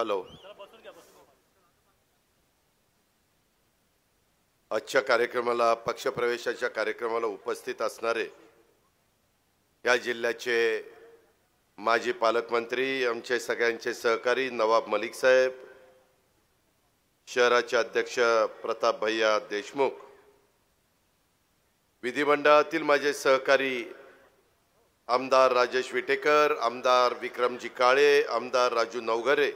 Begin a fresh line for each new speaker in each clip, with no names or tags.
Hello. आजच्या कार्यक्रमाला पक्षप्रवेशाच्या कार्यक्रमाला उपस्थित असणारे या जिल्ह्याचे माजी पालकमंत्री, आमचे सगळ्यांचे सहकारी नवाब मलिक साहेब, शहराचे अध्यक्ष प्रताप भैया देशमुख, विधिमंडळातील माझे सहकारी आमदार राजेश विटेकर, आमदार विक्रमजी काळे, आमदार राजू नवघरे,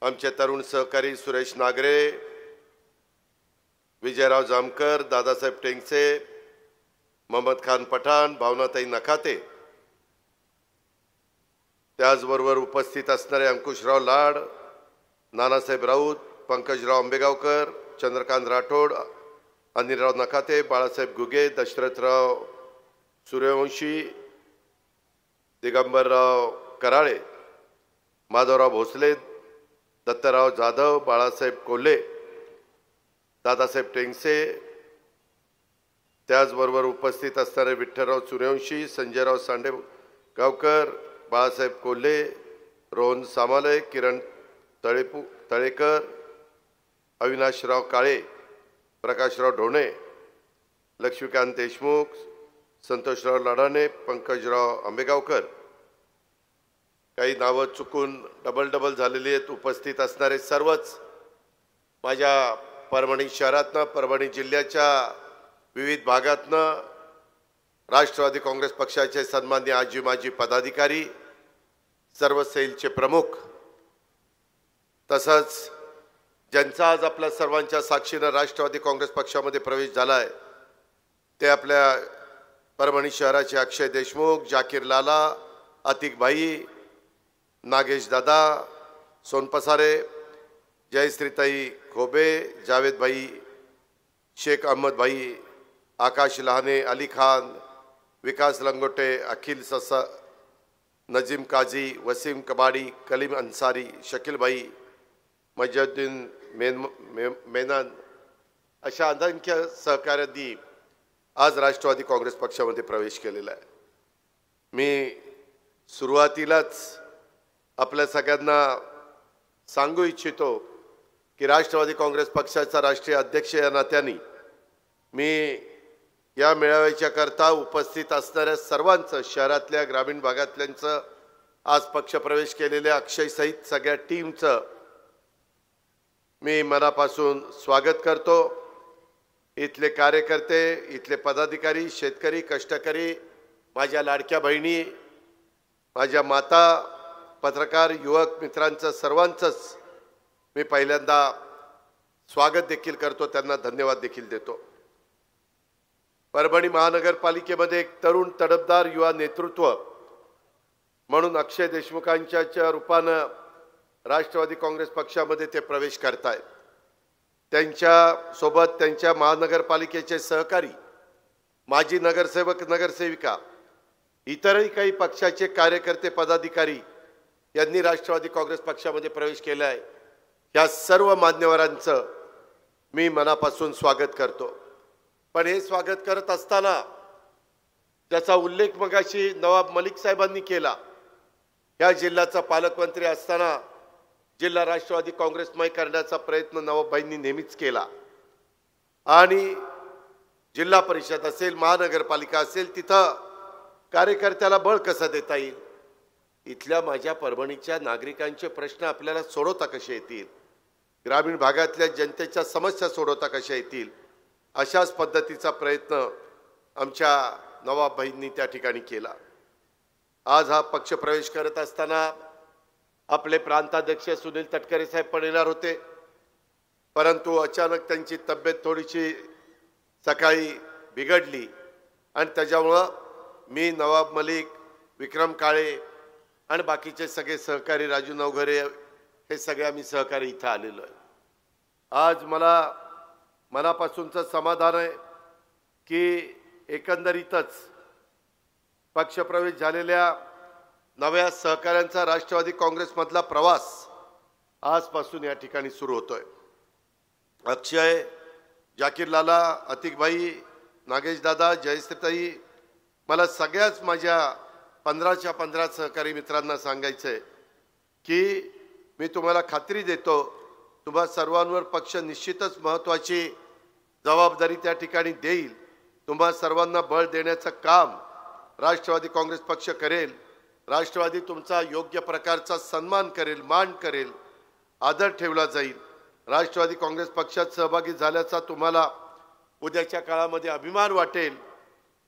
आमचे तरुण सहकारी सुरेश नागरे, विजयराव जामकर, दादासाहेब टेंगसे, मोहम्मद खान पठाण, भावनाताई नखाते, त्याचबरोबर उपस्थित असणारे अंकुशराव लाड, नानासाहेब राऊत, पंकजराव आंबेगावकर, चंद्रकांत राठोड, अनिलराव नखाते, बाळासाहेब गुगे, दशरथराव सूर्यवंशी, दिगंबरराव कराळे, माधवराव भोसले, दत्तराव जाधव, बाळासाहेब कोल्हे, दादासाहेब टेंगसे, त्याचबरोबर उपस्थित असणारे विठ्ठलराव सूर्यवंशी, संजयराव सांडेगावकर, बाळासाहेब कोल्हे, रोहन सामाले, किरण तळेकर, अविनाशराव काळे, प्रकाशराव ढोणे, लक्ष्मीकांत देशमुख, संतोषराव लढाणे, पंकजराव आंबेगावकर, काही नावं चुकून डबल झालेली आहेत. उपस्थित असणारे सर्वच माझ्या परभणी शहरातनं, परभणी जिल्ह्याच्या विविध भागातनं राष्ट्रवादी काँग्रेस पक्षाचे सन्माननीय आजी माजी पदाधिकारी, सर्व सेलचे प्रमुख, तसंच ज्यांचा आज आपल्या सर्वांच्या साक्षीनं राष्ट्रवादी काँग्रेस पक्षामध्ये प्रवेश झाला आहे ते आपल्या परभणी शहराचे अक्षय देशमुख, जाकीर लाला, अतिक भाई, नागेश दादा सोनपसारे, जयश्रीताई खोबे, जावेद भाई, शेख अहमद भाई, आकाश लहाने, अली खान, विकास लंगोटे, अखिल ससा, नजीम काजी, वसीम कबाडी, कलीम अंसारी, शकील भाई, मजुद्दीन मेनन अशा असंख्य सहकाऱ्यांनी आज राष्ट्रवादी काँग्रेस पक्षामध्ये प्रवेश केलेला आहे. मी सुरुवातीलाच आपल्या सगळ्यांना सांगू इच्छितो की राष्ट्रवादी काँग्रेस पक्षाचा राष्ट्रीय अध्यक्ष या नात्याने मी या मेळाव्याच्या करता उपस्थित असणाऱ्या सर्वांचं, शहरातल्या ग्रामीण भागातल्यांचं, आज पक्षप्रवेश केलेल्या अक्षय सहित सगळ्या टीमचं मी मनापासून स्वागत करतो. इथले कार्यकर्ते, इथले पदाधिकारी, शेतकरी, कष्टकरी, माझ्या लाडक्या बहिणी, माझ्या माता, पत्रकार, युवक मित्रांचं सर्वांचंच मी पहिल्यांदा स्वागत देखील करतो, त्यांना धन्यवाद देखील देतो. परभणी महानगरपालिकेमध्ये एक तरुण तडफदार युवा नेतृत्व म्हणून अक्षय देशमुखांच्या रूपानं राष्ट्रवादी काँग्रेस पक्षामध्ये ते प्रवेश करतायत. त्यांच्या सोबत त्यांच्या महानगरपालिकेचे सहकारी, माजी नगरसेवक, नगरसेविका, इतरही काही पक्षाचे कार्यकर्ते, पदाधिकारी यांनी राष्ट्रवादी काँग्रेस पक्षामध्ये प्रवेश केला आहे. या सर्व मान्यवरांचं मी मनापासून स्वागत करतो. पण हे स्वागत करत असताना ज्याचा उल्लेख मगाशी नवाब मलिक साहेबांनी केला, या जिल्ह्याचा पालकमंत्री असताना जिल्हा राष्ट्रवादी काँग्रेसमय करण्याचा प्रयत्न नवाबभाईंनी नेहमीच केला आणि जिल्हा परिषद असेल, महानगरपालिका असेल, तिथं कार्यकर्त्याला बळ कसं देता येईल, इथल्या माझ्या परभणीच्या नागरिकांचे प्रश्न आपल्याला सोडवता कसे येतील, ग्रामीण भागातल्या जनतेच्या समस्या सोडवता कशा येतील, अशाच पद्धतीचा प्रयत्न आमच्या नवाबभाईंनी त्या ठिकाणी केला. आज हा पक्षप्रवेश करत असताना आपले प्रांताध्यक्ष सुनील तटकरे साहेब पण येणार होते, परंतु अचानक त्यांची तब्येत थोडीशी सकाळी बिघडली आणि त्याच्यामुळं मी, नवाब मलिक, विक्रम काळे आणि बाकीचे सगळे सहकारी, राजू नवघरे, हे सगळे आम्ही सहकारी इथं आलेलो आहे. आज मला मनापासूनचं समाधान आहे की एकंदरीतच पक्षप्रवेश झालेल्या नव्या सहकाऱ्यांचा राष्ट्रवादी काँग्रेसमधला प्रवास आजपासून या ठिकाणी सुरू होतोय. अक्षय, जाकीर लाला, अतिक भाई, नागेश दादा, जयश्रीताई, मला सगळ्याच माझ्या 15च्या 15 सहकारी मित्रांना सांगायचंय की मी तुम्हाला खात्री देतो, तुम्हा सर्वांवर पक्ष निश्चितच महत्त्वाची जबाबदारी त्या ठिकाणी देईल. तुम्हा सर्वांना बळ देण्याचं काम राष्ट्रवादी काँग्रेस पक्ष करेल. राष्ट्रवादी तुमचा योग्य प्रकारचा सन्मान करेल, मान करेल, आदर ठेवला जाईल. राष्ट्रवादी काँग्रेस पक्षात सहभागी झाल्याचा तुम्हाला उद्याच्या काळामध्ये अभिमान वाटेल.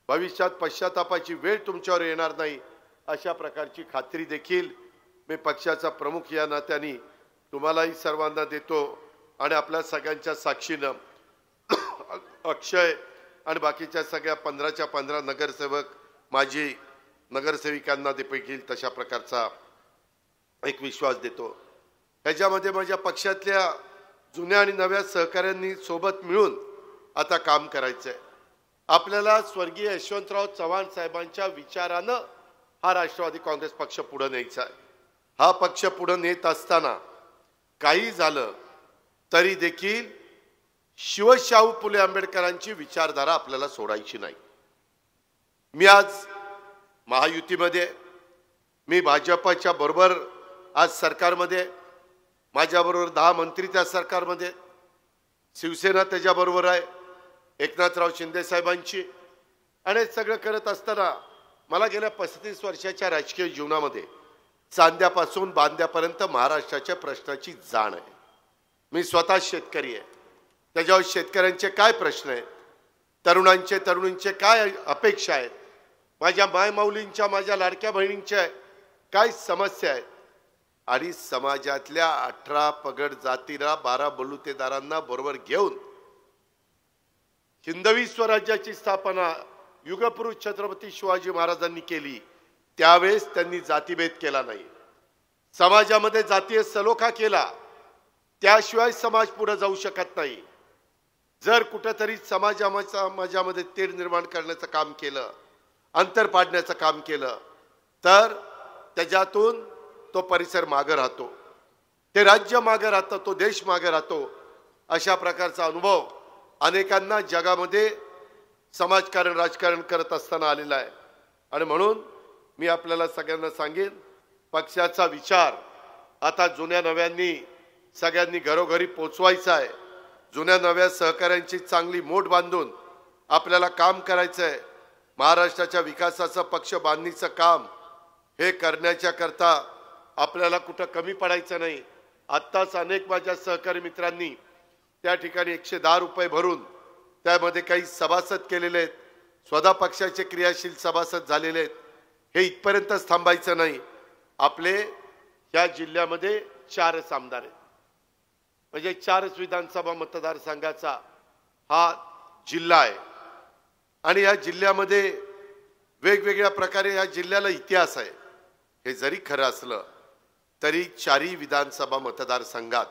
भविष्यात पश्चातापाची वेळ तुमच्यावर येणार नाही, अशा प्रकारची खात्री देखील मी पक्षाचा प्रमुख या नात्याने तुम्हालाही सर्वांना देतो. आणि आपल्या सगळ्यांच्या साक्षीनं अक्षय आणि बाकीच्या सगळ्या 15च्या 15 नगरसेवक, माजी नगरसेविकांना देखील तशा प्रकारचा एक विश्वास देतो. ह्याच्यामध्ये माझ्या पक्षातल्या जुन्या आणि नव्या सहकाऱ्यांनी सोबत मिळून आता काम करायचंय. आपल्याला स्वर्गीय यशवंतराव चव्हाण साहेबांच्या विचारानं हा राष्ट्रवादी काँग्रेस पक्ष पुढे न्यायचा आहे. हा पक्ष पुढे नेत असताना काही झालं तरी देखील शिवशाहू फुले आंबेडकरांची विचारधारा आपल्याला सोडायची नाही. मी आज महायुतीमध्ये, मी भाजपच्या बरोबर आज सरकारमध्ये, माझ्याबरोबर 10 मंत्री त्या सरकारमध्ये, शिवसेना त्याच्याबरोबर आहे, एकनाथराव शिंदे साहेबांची. आणि सगळं करत असताना मला गेल्या 35 वर्षाच्या राजकीय जीवनामध्ये चांद्यापासून बांद्यापर्यंत महाराष्ट्राच्या प्रश्नाची जाण आहे. मी स्वतः शेतकरी आहे. त्याच्यावर शेतकऱ्यांचे काय प्रश्न आहेत, तरुणींचे काय अपेक्षा आहेत, माझ्या मायमाऊलींच्या, माझ्या लाडक्या बहिणींच्या काय समस्या आहेत, आणि समाजातल्या 18 पगड जातीला 12 बलुतेदारांना बरोबर घेऊन हिंदवी स्वराज्याची स्थापना युगपुरुष छत्रपती शिवाजी महाराजांनी केली. त्यावेळेस त्यांनी जातीभेद केला नाही, समाजामध्ये जातीय सलोखा केला. त्याशिवाय समाज पुढे जाऊ शकत नाही. जर कुठेतरी समाजामध्ये तेढ निर्माण करण्याचं काम केलं, अंतर पाडण्याचं काम केलं, तर त्याच्यातून तो परिसर मागे राहतो, ते राज्य मागे राहतं, तो देश मागे राहतो. अशा प्रकारचा अनुभव अनेकांना जगामध्ये समाजकारण, राजकारण करत असताना आलेला आहे. आणि म्हणून मी आपल्याला सगळ्यांना सांगेन, पक्षाचा विचार आता जुन्या नव्यांनी सगळ्यांनी घरोघरी पोचवायचा आहे. जुन्या नव्या सहकाऱ्यांची चांगली मोठ बांधून आपल्याला काम करायचं आहे. महाराष्ट्राच्या विकासाचं, पक्ष बांधणीचं काम हे करण्याच्या करता आपल्याला कुठं कमी पडायचं नाही. आत्ताच अनेक माझ्या सहकारी मित्रांनी त्या ठिकाणी 110 रुपये भरून त्यामध्ये काही सभासद केलेले आहेत, स्वतः पक्षाचे क्रियाशील सभासद झालेले आहेत. हे इथपर्यंतच थांबायचं नाही. आपले या जिल्ह्यामध्ये 4 आमदार आहेत, म्हणजे 4 विधानसभा मतदारसंघाचा हा जिल्हा आहे. आणि या जिल्ह्यामध्ये वेगवेगळ्या प्रकारे या जिल्ह्याला इतिहास आहे. हे जरी खरं असलं तरी 4 विधानसभा मतदारसंघात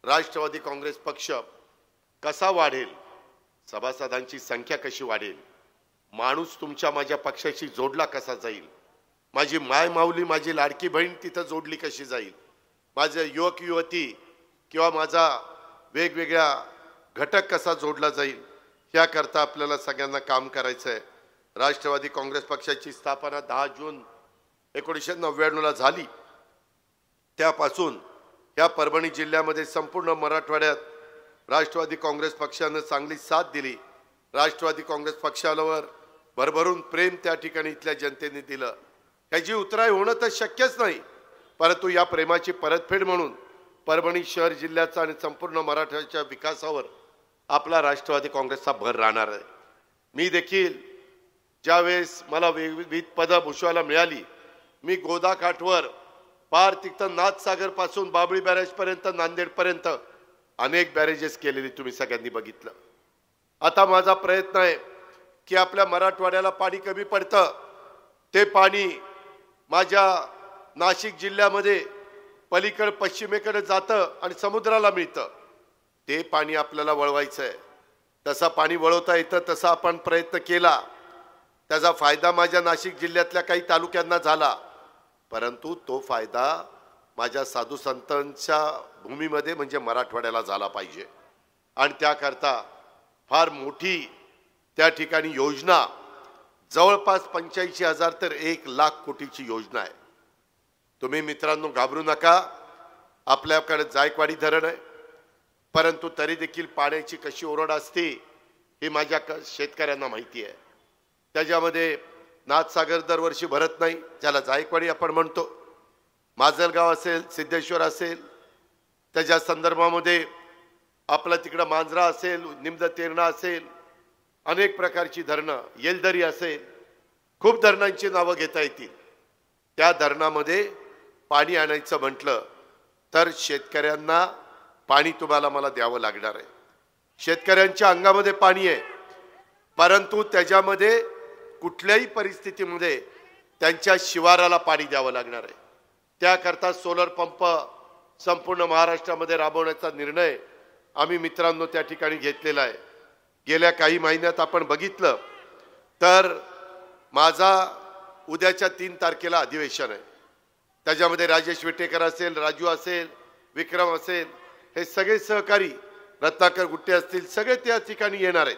राष्ट्रवादी काँग्रेस पक्ष कसा वाढेल, सभासदांची संख्या कशी वाढेल, माणूस तुमच्या माझ्या पक्षाशी जोडला कसा जाईल, माझी माय माऊली, माझी लाडकी बहीण तिथं जोडली कशी जाईल, माझे युवक युवती किंवा माझा वेगवेगळ्या घटक कसा जोडला जाईल, याकरता आपल्याला सगळ्यांना काम करायचं आहे. राष्ट्रवादी काँग्रेस पक्षाची स्थापना 10 जून 1999 झाली. त्यापासून या परभणी जिल्ह्यामध्ये संपूर्ण मराठवाड्यात राष्ट्रवादी काँग्रेस पक्षाने चांगली साथ दिली. राष्ट्रवादी काँग्रेस पक्षावर भरभरून प्रेम त्या ठिकाणी इथल्या जनतेने दिलं. ह्याची उतराई होणं तर शक्यच नाही, परंतु या प्रेमाची परतफेड म्हणून परभणी शहर जिल्ह्याचा आणि संपूर्ण मराठवाड्याच्या विकासावर आपला राष्ट्रवादी काँग्रेसचा भर राहणार आहे. मी देखील ज्यावेळेस मला विविध पदं भूषवायला मिळाली, मी गोदाकाठवर पार तिथं नाथसागर पासून बाबळी बॅरेज पर्यंत, नांदेड पर्यंत अनेक बॅरेजेस केलेली तुम्ही सगळ्यांनी बघितलं. आता माझा प्रयत्न आहे की आपल्या मराठवाड्याला पाणी कमी पडतं, ते पाणी माझ्या नाशिक जिल्ह्यामध्ये पलीकडे पश्चिमेकडे जातं आणि समुद्राला मिळतं. ते पाणी आपल्याला वळवायचं आहे. तसं पाणी वळवता येतं तसा आपण प्रयत्न केला. त्याचा फायदा माझ्या नाशिक जिल्ह्यातल्या काही तालुक्यांना झाला, परंतु तो फायदा माझ्या साधू संतांच्या भूमीमध्ये म्हणजे मराठवाड्याला झाला पाहिजे. आणि त्याकरता फार मोठी त्या ठिकाणी योजना, जवळपास 85,000 तर 1,00,000 कोटीची योजना आहे. तुम्ही मित्रांनो घाबरू नका. आपल्याकडे जायकवाडी धरण आहे, परंतु तरी देखील पाण्याची कशी ओरड असते हे माझ्या शेतकऱ्यांना माहिती आहे. त्याच्यामध्ये नाथसागर दरवर्षी भरत नाही, ज्याला जायकवाडी आपण म्हणतो. माजलगाव असेल, सिद्धेश्वर असेल, त्याच्या संदर्भामध्ये आपला तिकडं मांजरा असेल, निमद तेरणा असेल, अनेक प्रकारची धरणं, येलदरी असेल, खूप धरणांची नावं घेता येतील. त्या धरणामध्ये पाणी आणायचं म्हटलं तर शेतकऱ्यांना पाणी तुम्हाला मला द्यावं लागणार आहे. शेतकऱ्यांच्या अंगामध्ये पाणी आहे, परंतु त्याच्यामध्ये कुठल्याही परिस्थितीमध्ये त्यांच्या शिवाराला पाणी द्यावं लागणार आहे. त्याकरता सोलर पंप संपूर्ण महाराष्ट्रामध्ये राबवण्याचा निर्णय आम्ही मित्रांनो त्या ठिकाणी घेतलेला आहे. गेल्या काही महिन्यात आपण बघितलं तर माझा उद्याच्या 3 तारखेला अधिवेशन आहे. त्याच्यामध्ये राजेश विटेकर असेल, राजू असेल, विक्रम असेल, हे सगळे सहकारी, रत्नाकर गुट्टे असतील, सगळे त्या ठिकाणी येणार आहेत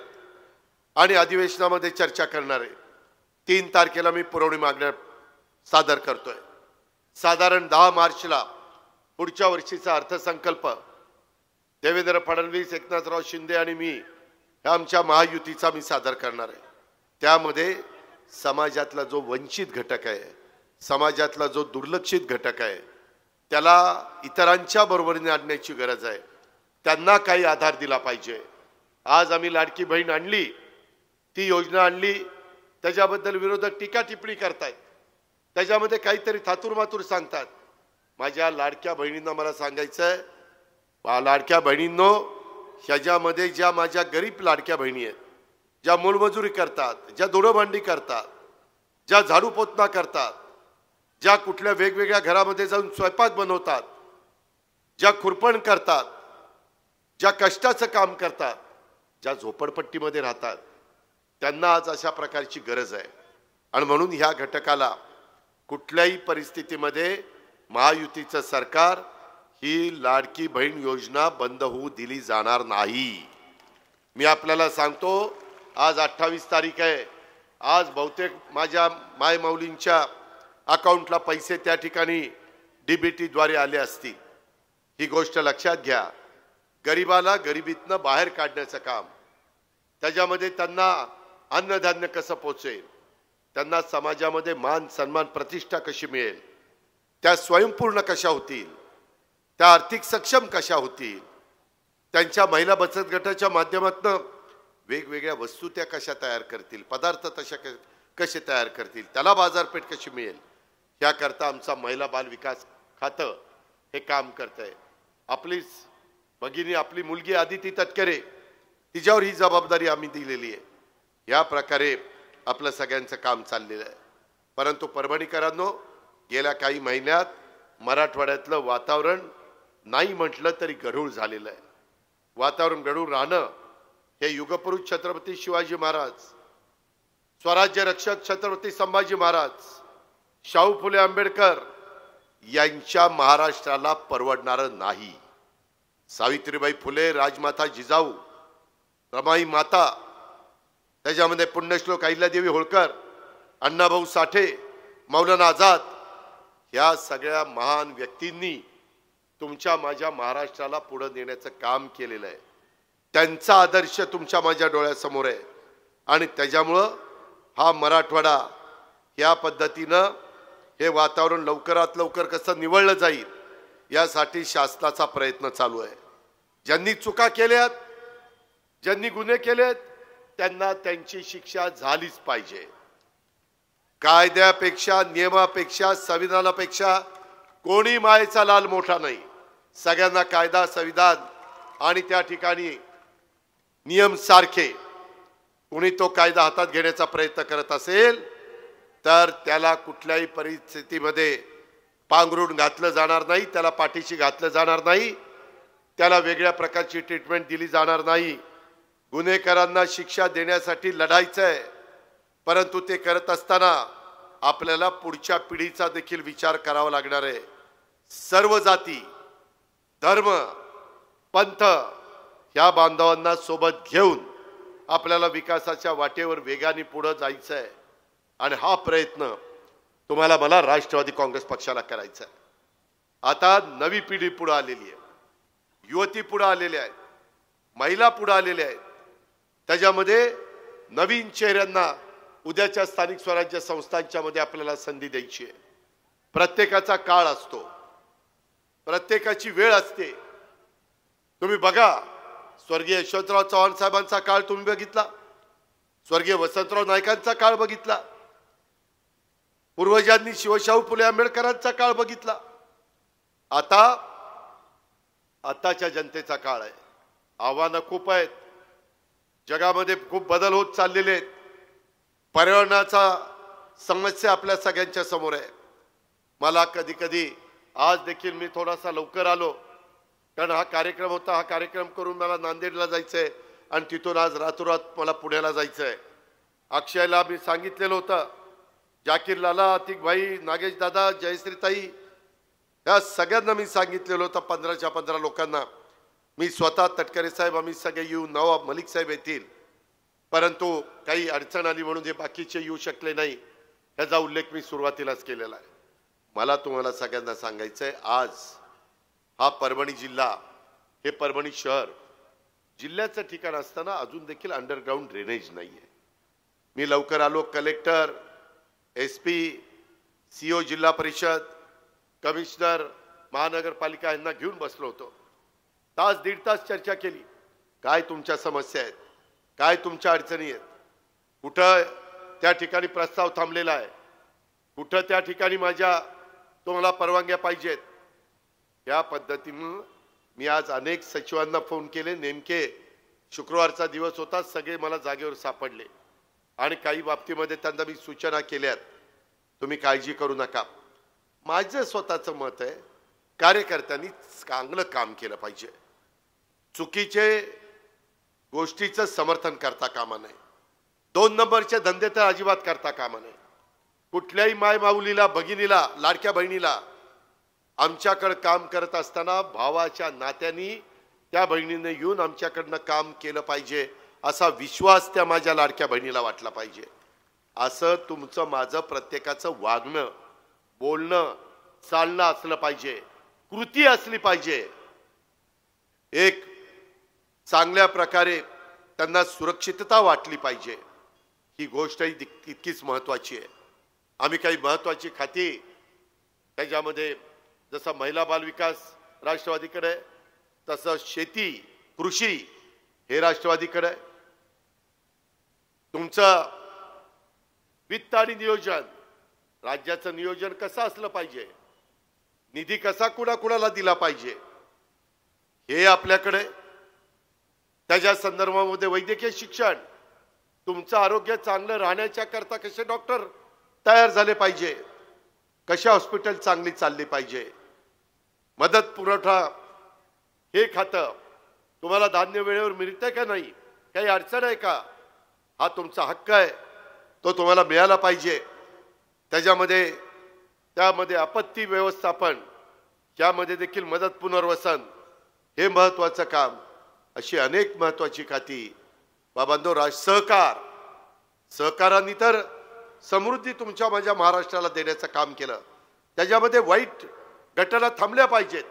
आणि अधिवेशनामध्ये चर्चा करणार आहे. 3 तारखेला मी पुरवणी मागण्या सादर करतोय. साधारण 10 मार्चला पुढच्या वर्षीचा अर्थसंकल्प देवेंद्र फडणवीस, एकनाथराव शिंदे आणि मी आमच्या महायुतीचा मी सादर करणार आहे. त्यामध्ये समाजातला जो वंचित घटक आहे, समाजातला जो दुर्लक्षित घटक आहे, त्याला इतरांच्या बरोबरीने आणण्याची गरज आहे. त्यांना काही आधार दिला पाहिजे. आज आम्ही लाडकी बहीण आणली, ती योजना आणली, त्याच्याबद्दल विरोधक टीका टिप्पणी करतायत, त्याच्यामध्ये काहीतरी थातूरमातूर सांगतात. माझ्या लाडक्या बहिणींना मला सांगायचं आहे, लाडक्या बहिणींनो, ह्याच्यामध्ये ज्या माझ्या गरीब लाडक्या बहिणी आहेत, ज्या मोलमजुरी करतात, ज्या धुणंभांडी करतात, ज्या झाडू पोतना करतात, ज्या कुठल्या वेगवेगळ्या घरामध्ये जाऊन स्वयंपाक बनवतात, ज्या खुरपण करतात, ज्या कष्टाचं काम करतात, ज्या झोपडपट्टीमध्ये राहतात, त्यांना आज अशा प्रकारची गरज आहे. आणि म्हणून ह्या घटकाला कुठल्याही परिस्थितीमध्ये महायुतीचं सरकार ही लाडकी बहीण योजना बंद होऊ दिली जाणार नाही. मी आपल्याला सांगतो, आज 28 तारीख आहे. आज बहुतेक माझ्या मायमाऊलींच्या अकाउंटला पैसे त्या ठिकाणी DBT द्वारे आले असतील. ही गोष्ट लक्षात घ्या. गरिबाला गरिबीतनं बाहेर काढण्याचं काम, त्याच्यामध्ये त्यांना अन्नधान्य कसं पोचेल, त्यांना समाजामध्ये मान सन्मान प्रतिष्ठा कशी मिळेल, त्या स्वयंपूर्ण कशा होतील, त्या आर्थिक सक्षम कशा होतील, त्यांच्या महिला बचत गटाच्या माध्यमातून वेगवेगळ्या वस्तू त्या कशा तयार करतील, पदार्थ तशा कसे तयार करतील, त्याला बाजारपेठ कशी मिळेल, याकरता आमचा महिला बाल विकास खातं हे काम करत आहे. आपली भगिनी, आपली मुलगी आदिती तटकरे, तिच्यावर ही जबाबदारी आम्ही दिलेली आहे. या प्रकारे आपलं सगळ्यांचं काम चाललेलं आहे. परंतु परभणीकरांनो, गेल्या काही महिन्यात मराठवाड्यातलं वातावरण नाही म्हटलं तरी गढूळ झालेलं आहे. वातावरण गढूळ राहणं हे युगपुरुष छत्रपती शिवाजी महाराज, स्वराज्य रक्षक छत्रपती संभाजी महाराज, शाहू फुले आंबेडकर यांच्या महाराष्ट्राला परवडणारं नाही. सावित्रीबाई फुले, राजमाता जिजाऊ, रमाई माता, त्याच्यामध्ये पुण्यश्लोक अहिल्यादेवी होळकर, अण्णाभाऊ साठे, मौलाना आझाद, या सगळ्या महान व्यक्तींनी तुमच्या माझ्या महाराष्ट्राला पुढे नेण्याचं काम केलेलं आहे. त्यांचा आदर्श तुमच्या माझ्या डोळ्यासमोर आहे आणि त्याच्यामुळं हा मराठवाडा या पद्धतीनं हे वातावरण लवकरात लवकर कसं निवळलं जाईल यासाठी शासनाचा प्रयत्न चालू आहे. ज्यांनी चुका केल्यात, ज्यांनी गुन्हे केलेत, त्यांना त्यांची शिक्षा झालीच पाहिजे. कायद्यापेक्षा, नियमापेक्षा, संविधानापेक्षा कोणी मायेचा लाल मोठा नाही. सगळ्यांना कायदा, संविधान आणि त्या ठिकाणी नियम सारखे. कोणी तो कायदा हातात घेण्याचा प्रयत्न करत असेल तर त्याला कुठल्याही परिस्थितीमध्ये पांघरून घातलं जाणार नाही, त्याला पाठीशी घातलं जाणार नाही, त्याला वेगळ्या प्रकारची ट्रीटमेंट दिली जाणार नाही. गुन्हेगारांना शिक्षा देण्यासाठी लढायचं आहे, परंतु ते करत असताना आपल्याला पुढच्या पिढीचा देखील विचार करावा लागणार आहे. सर्व जाती, धर्म, पंथ या बांधवांना सोबत घेऊन आपल्याला विकासाच्या वाटेवर वेगाने पुढे जायचं आहे आणि हा प्रयत्न तुम्हाला मला राष्ट्रवादी काँग्रेस पक्षाला करायचं आहे। आता नवी पिढी पुढे आलेली आहे, युवती पुढे आलेल्या आहेत, महिला पुढे आलेल्या आहेत। त्याच्यामध्ये नवीन चेहऱ्यांना उद्याच्या स्थानिक स्वराज्य संस्थांच्या मध्ये आपल्याला संधी द्यायची आहे। प्रत्येकाचा काळ असतो, प्रत्येकाची वेळ असते। तुम्ही बघा, स्वर्गीय यशवंतराव चव्हाण साहेबांचा काळ तुम्ही बघितला, स्वर्गीय वसंतराव नाईकांचा काळ बघितला, पूर्वजांनी शिवशाहू फुले आंबेडकरांचा काळ बघितला। आताच्या जनतेचा काळ आहे। आव्हानं खूप आहेत, जगामध्ये खूप बदल होत चाललेले आहेत। पर्यावरणाचा समस्या आपल्या सगळ्यांच्या समोर आहे। मला कधी कधी आज देखील मी थोडासा लवकर आलो, कारण हा कार्यक्रम होता। हा कार्यक्रम करून मला नांदेडला जायचंय आणि तिथून आज रातोरात मला पुण्याला जायचंय। अक्षयला मी सांगितलेलं होतं, जाकीर लाला, अतिक भाई, नागेश दादा, जयश्रीताई, या सगळ्यांना मी सांगितलेलं होतं, 15च्या 15 लोकांना। मी स्वतः तटकरे साहेब, आम्ही सगळे येऊ, नवाब मलिक साहेब येतील, परंतु काही अडचण आली म्हणून हे बाकीचे येऊ शकले नाही। याचा उल्लेख मी सुरुवातीलाच केलेला आहे। मला तुम्हाला सगळ्यांना सांगायचंय, आज हा परभणी जिल्हा, हे परभणी शहर जिल्ह्याचं ठिकाण असताना अजून देखील अंडरग्राउंड ड्रेनेज नाहीये। मी लवकर आलो, कलेक्टर, एसपी, सीओ जिल्हा परिषद, कमिशनर, महानगरपालिका यांना घेऊन बसलो होतो। तास दीड तास चर्चा केली, काय तुमच्या समस्या आहेत, काय तुमच्या अडचणी आहेत, कुठं त्या ठिकाणी प्रस्ताव थांबलेला आहे, कुठं त्या ठिकाणी माझ्या तुम्हाला परवानग्या पाहिजेत। या पद्धतीने मी आज अनेक सचिवांना फोन केले। नेमके शुक्रवारचा दिवस होता, सगळे मला जागेवर सापडले आणि काही बाबतीमध्ये त्यांना मी सूचना केल्यात, तुम्ही काळजी करू नका। माझं स्वतःचं मत आहे, कार्यकर्त्यांनी चांगलं काम केलं पाहिजे, चुकीचे गोष्टीचं समर्थन करता कामा नये, 2 नंबरचे धंदे तर अजिबात करता कामा नये। कुठल्याही माय माऊलीला, भगिनीला, लाडक्या बहिणीला आमच्याकडे काम करत असताना भावाच्या नात्याने त्या बहिणीने येऊन आमच्याकडनं काम केलं पाहिजे, असा विश्वास त्या माझ्या लाडक्या बहिणीला वाटला पाहिजे। असं तुमचं माझं प्रत्येकाचं वागणं, बोलणं, चालणं असलं पाहिजे, कृती असली पाहिजे। एक चांगल्या प्रकारे त्यांना सुरक्षितता वाटली पाहिजे, ही गोष्टही तितकीच महत्त्वाची आहे। आम्ही काही महत्त्वाची खाती त्याच्यामध्ये, जसं महिला बाल विकास राष्ट्रवादीकडे आहे, तसं शेती, कृषी हे राष्ट्रवादीकडे आहे। तुमचं वित्त आणि नियोजन, राज्याचं नियोजन कसं असलं पाहिजे, निधी कसा कुणाकुणाला दिला पाहिजे, हे आपल्याकडे। त्याच्या संदर्भामध्ये वैद्यकीय शिक्षण, तुमचं आरोग्य चांगलं राहण्याच्या करता कसे डॉक्टर तयार झाले पाहिजे, कशा हॉस्पिटल चांगली चालली पाहिजे, मदत पुरवठा हे खातं, तुम्हाला धान्य वेळेवर मिळतंय का नाही, काही अडचण आहे का, हा तुमचा हक्क आहे, तो तुम्हाला मिळाला पाहिजे। त्यामध्ये आपत्ती व्यवस्थापन, यामध्ये देखील मदत पुनर्वसन हे महत्त्वाचं काम। अशी अनेक महत्त्वाची खाती बाबांनो, सहकारांनी तर समृद्धी तुमच्या माझ्या महाराष्ट्राला देण्याचं काम केलं। त्याच्यामध्ये वाईट घटना थांबल्या पाहिजेत,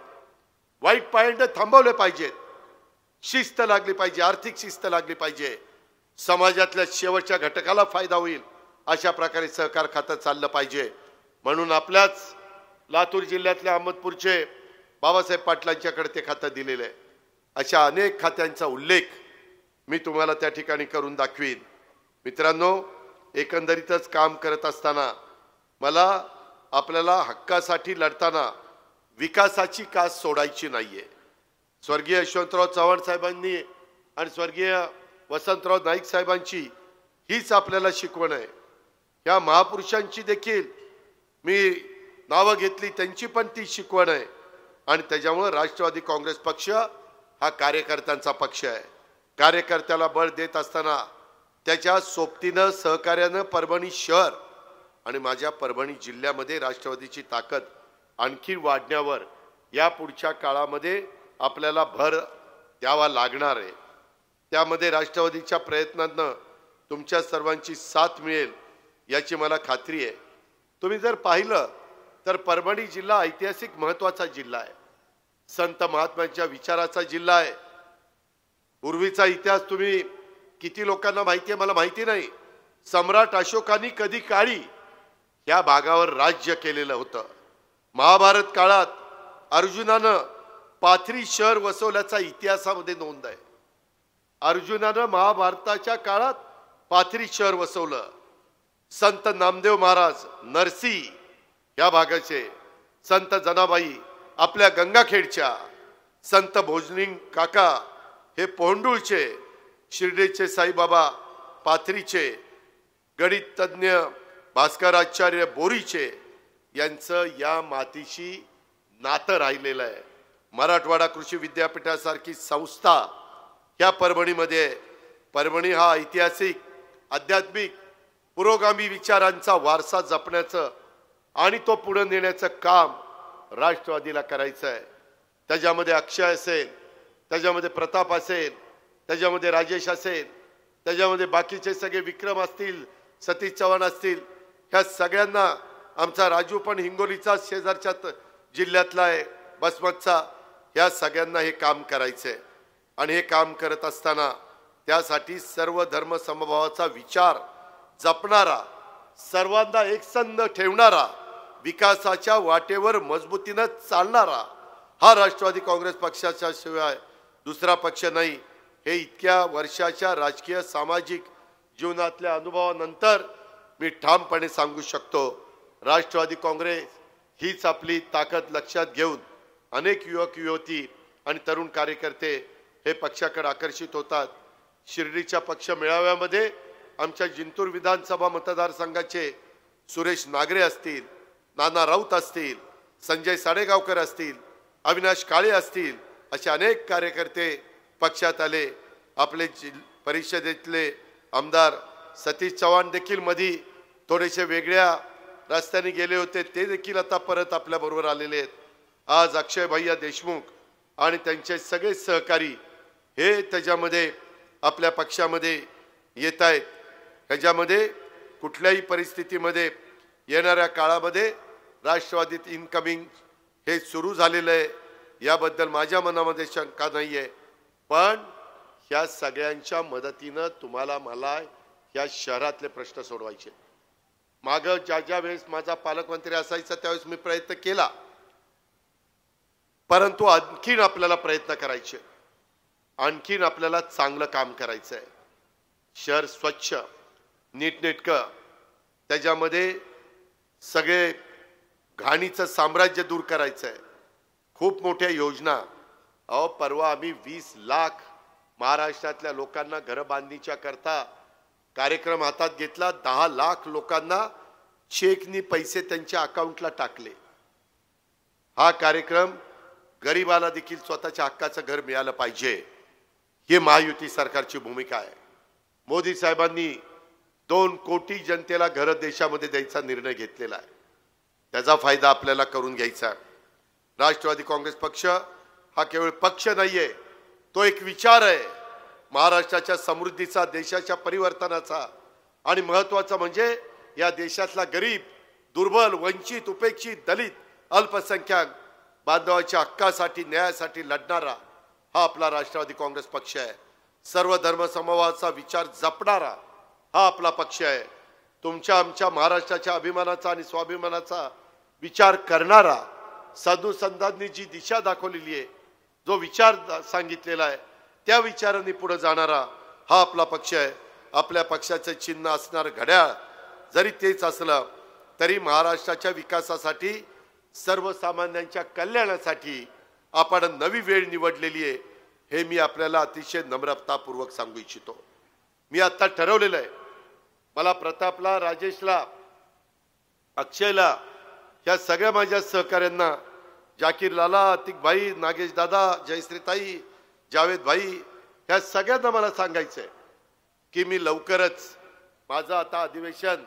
वाईट पायंडे थांबवले पाहिजेत, शिस्त लागली पाहिजे, आर्थिक शिस्त लागली पाहिजे, समाजातल्या शेवटच्या घटकाला फायदा होईल अशा प्रकारे सहकार खातं चाललं पाहिजे। म्हणून आपल्याच लातूर जिल्ह्यातल्या अहमदपूरचे बाबासाहेब पाटलांच्याकडे ते खातं दिलेलं आहे। अशा अनेक खात्यांचा उल्लेख मी तुम्हाला त्या ठिकाणी करून दाखवीन। मित्रांनो, एकंदरीतच काम करत असताना मला आपल्याला हक्कासाठी लढताना विकासाची कास सोडायची नाहीये। स्वर्गीय यशवंतराव चव्हाण साहेबांनी आणि स्वर्गीय वसंतराव नाईक साहेबांची हीच आपल्याला शिकवण आहे। या महापुरुषांची देखील मी नावं घेतली, त्यांची पण ती शिकवण आहे। आणि त्याच्यामुळे राष्ट्रवादी काँग्रेस पक्ष हा कार्यकर्त्यांचा पक्ष आहे। कार्यकर्त्याला बळ देत असताना त्याच्या सोबतीनं, सहकार्यानं परभणी शहर आणि माझ्या परभणी जिल्ह्यामध्ये राष्ट्रवादीची ताकद आणखी वाढण्यावर या पुढच्या काळामध्ये आपल्याला भर द्यावा लागणार आहे। त्यामध्ये राष्ट्रवादीच्या प्रयत्नांना तुमच्या सर्वांची साथ मिळेल याची मला खात्री आहे। तुम्ही जर पाहिलं तर परभणी जिल्हा ऐतिहासिक महत्त्वाचा जिल्हा आहे, संत महात्म्यांच्या विचाराचा जिल्हा आहे। पूर्वीचा इतिहास तुम्ही किती लोकांना माहिती आहे मला माहिती नाही। सम्राट अशोकांनी कधी काळी या भागावर राज्य केलेलं होतं। महाभारत काळात अर्जुनानं पाथरी शहर वसवल्याचा इतिहासामध्ये नोंद आहे। अर्जुनानं महाभारताच्या काळात पाथरी शहर वसवलं। संत नामदेव महाराज नरसी या भागाचे, संत जनाबाई आपल्या गंगाखेडच्या, संत भोजनिंग काका हे पोंडूळचे, शिर्डीचे साईबाबा पाथरीचे, गणित तज्ञ भास्कराचार्य बोरीचे यांचं या मातीशी नातं राहिलेलं आहे। मराठवाडा कृषी विद्यापीठासारखी संस्था या परभणीमध्ये आहे। परभणी हा ऐतिहासिक, आध्यात्मिक, पुरोगामी विचारांचा वारसा जपण्याचं आणि तो पुढे नेण्याचं काम राष्ट्रवादीला करायचं आहे। त्याच्यामध्ये अक्षय असेल, त्याच्यामध्ये प्रताप असेल, त्याच्यामध्ये राजेश असेल, त्याच्यामध्ये बाकीचे सगळे विक्रम असतील, सतीश चव्हाण असतील, ह्या सगळ्यांना आमचा राजू पण हिंगोलीचा शेजारच्या जिल्ह्यातला आहे, बसमतचा, ह्या सगळ्यांना हे काम करायचंय। आणि हे काम करत असताना त्यासाठी सर्व धर्म समभावाचा विचार जपणारा, सर्वांना एकसंध ठेवणारा, विकासाच्या वाटेवर मजबूतीने चालणारा हा राष्ट्रवादी काँग्रेस पक्षाच्या शिवाय दुसरा पक्ष नाही। हे इतक्या वर्षाच्या राजकीय सामाजिक जीवनातल्या अनुभवानंतर मी ठामपणे सांगू शकतो। राष्ट्रवादी काँग्रेस हीच आपली ताकद लक्षात घेऊन अनेक युवक युवती आणि तरुण कार्यकर्ते हे पक्षाकडे आकर्षित होतात। शिर्डीच्या पक्ष मेळाव्यामध्ये आमच्या जिंतूर विधानसभा मतदारसंघाचे सुरेश नागरे असतील, नाना राऊत असतील, संजय साडेगावकर असतील, अविनाश काळे असतील, असे अनेक कार्यकर्ते पक्षात आले। आपले परिषदेतले आमदार सतीश चव्हाण देखील मधी थोडेसे वेगळ्या रस्त्याने गेले होते, ते देखील आता परत आपल्या बरोबर आलेले आहेत। आज अक्षय भैया देशमुख आणि त्यांचे सगळे सहकारी हे त्याच्यामध्ये आपल्या पक्षामध्ये येत आहेत। ह्याच्यामध्ये कुठल्याही परिस्थितीमध्ये येणाऱ्या काळामध्ये राष्ट्रवादीत इनकमिंग हे सुरू झालेलं आहे, याबद्दल माझ्या मनामध्ये शंका नाही आहे। पण ह्या सगळ्यांच्या मदतीनं तुम्हाला मला या शहरातले प्रश्न सोडवायचे। मागं ज्या वेळेस माझा पालकमंत्री असायचा त्यावेळेस मी प्रयत्न केला, परंतु आणखीन आपल्याला प्रयत्न करायचे, आणखीन आपल्याला चांगलं काम करायचं आहे। शहर स्वच्छ, नीटनेटकं, त्याच्यामध्ये सगळे घाणीचं साम्राज्य दूर करायचं आहे। खूप मोठ्या योजना, परवा आम्ही 20 लाख महाराष्ट्रातल्या लोकांना घर बांधणीच्या करता कार्यक्रम हातात घेतला। 10 लाख लोकांना चेकनी पैसे त्यांच्या अकाउंटला टाकले। हा कार्यक्रम गरीबाला देखील स्वतःच्या हक्काचं घर मिळालं पाहिजे, हे महायुती सरकारची भूमिका आहे। मोदी साहेबांनी 2 कोटी जनतेला घर देशामध्ये द्यायचा निर्णय घेतलेला आहे, त्याचा फायदा आपल्याला करून घ्यायचा। राष्ट्रवादी काँग्रेस पक्ष हा केवळ पक्ष नाहीये, तो एक विचार आहे महाराष्ट्राच्या समृद्धीचा, देशाच्या परिवर्तनाचा। आणि महत्त्वाचं म्हणजे या देशातला गरीब, दुर्बल, वंचित, उपेक्षित, दलित, अल्पसंख्याक बांधवाच्या हक्कासाठी, न्यायासाठी लढणारा हा आपला राष्ट्रवादी काँग्रेस पक्ष आहे। सर्व धर्म समभावाचा विचार जपणारा हा आपला पक्ष आहे। तुमच्या आमच्या महाराष्ट्राच्या अभिमानाचा आणि स्वाभिमानाचा विचार करणारा, साधू संतांनी जी दिशा दाखवलेली आहे, जो विचार सांगितलेला आहे, त्या विचारांनी पुढे जाणारा हा आपला पक्ष आहे। आपल्या पक्षाचे चिन्ह असणार घड्याळ जरी तेच असलं तरी महाराष्ट्राच्या विकासासाठी, सर्वसामान्यांच्या कल्याणासाठी आपण नवी वेळ निवडलेली आहे, हे मी आपल्याला अतिशय नम्रतापूर्वक सांगू इच्छितो। मी आता ठरवलेलं आहे, मला प्रतापला, राजेशला, अक्षयला, या सगळ्या माझ्या सहकाऱ्यांना, जाकीर लाला, अतिक भाई, नागेश दादा, जयश्रीताई, जावेद भाई, ह्या सगळ्यांना मला सांगायचं आहे की मी लवकरच माझं आता अधिवेशन